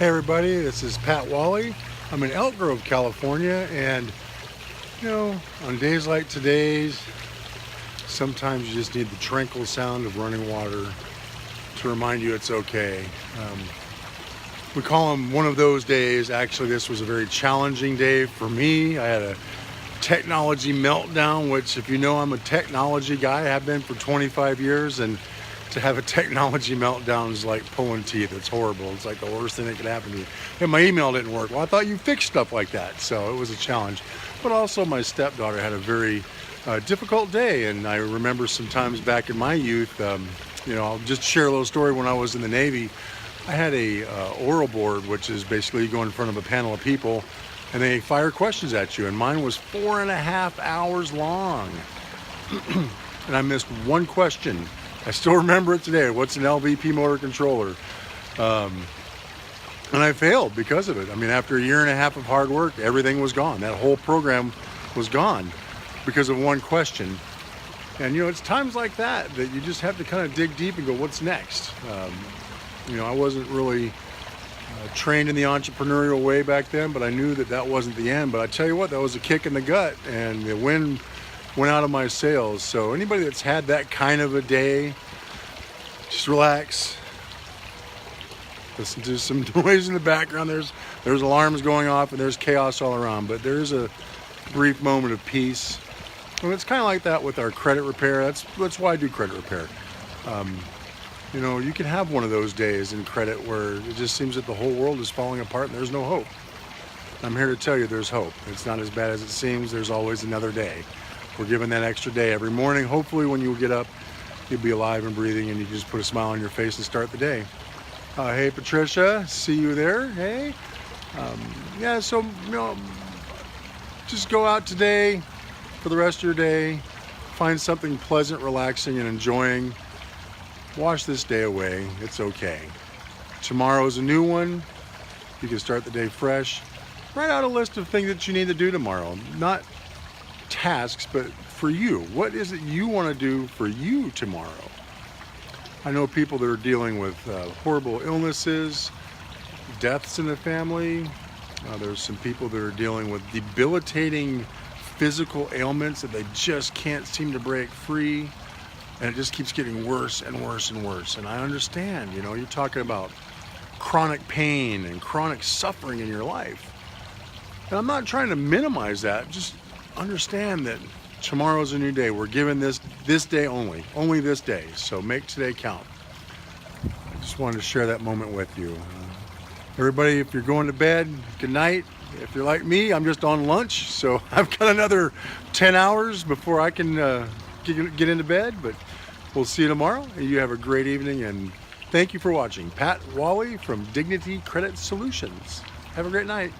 Hey everybody, this is Pat Walley. I'm in Elk Grove, California, and on days like today's, sometimes you just need the tranquil sound of running water to remind you it's okay. We call them one of those days. Actually, this was a very challenging day for me. I had a technology meltdown, which, if you know, I'm a technology guy. I have been for 25 years, and to have a technology meltdown is like pulling teeth. It's horrible. It's like the worst thing that could happen to you. And my email didn't work. Well, I thought you fixed stuff like that. So it was a challenge. But also my stepdaughter had a very difficult day. And I remember sometimes back in my youth, I'll just share a little story. When I was in the Navy, I had a oral board, which is basically you go in front of a panel of people and they fire questions at you. And mine was 4.5 hours long. And I missed one question. I still remember it today. What's an LVP motor controller? And I failed because of it. I mean, after 1.5 years of hard work, everything was gone. That whole program was gone because of one question. And it's times like that you just have to kind of dig deep and go, what's next? I wasn't really trained in the entrepreneurial way back then, but I knew that wasn't the end. But I tell you what, that was a kick in the gut, and the wind went out of my sails. So anybody that's had that kind of a day, just relax. Listen to some noise in the background. There's alarms going off and there's chaos all around, but there's a brief moment of peace. And it's kind of like that with our credit repair. That's why I do credit repair. You can have one of those days in credit where it just seems that the whole world is falling apart and there's no hope. I'm here to tell you there's hope. It's not as bad as it seems. There's always another day. We're given that extra day every morning. Hopefully when you get up, you'll be alive and breathing and you just put a smile on your face and start the day. Hey, Patricia, see you there. Hey. Just go out today for the rest of your day. Find something pleasant, relaxing, and enjoying. Wash this day away. It's okay. Tomorrow's a new one. You can start the day fresh. Write out a list of things that you need to do tomorrow. Not tasks, but for you. What is it you want to do for you tomorrow? I know people that are dealing with horrible illnesses, deaths in the family. There's some people that are dealing with debilitating physical ailments that they just can't seem to break free. And it just keeps getting worse and worse and worse. And I understand, you're talking about chronic pain and chronic suffering in your life. And I'm not trying to minimize that. Just understand that tomorrow's a new day. We're given this day only this day. So make today count. I just wanted to share that moment with you. Everybody, if you're going to bed, good night. If you're like me, I'm just on lunch. So I've got another 10 hours before I can get into bed. But we'll see you tomorrow. You have a great evening. And thank you for watching. Pat Walley from Dignity Credit Solutions. Have a great night.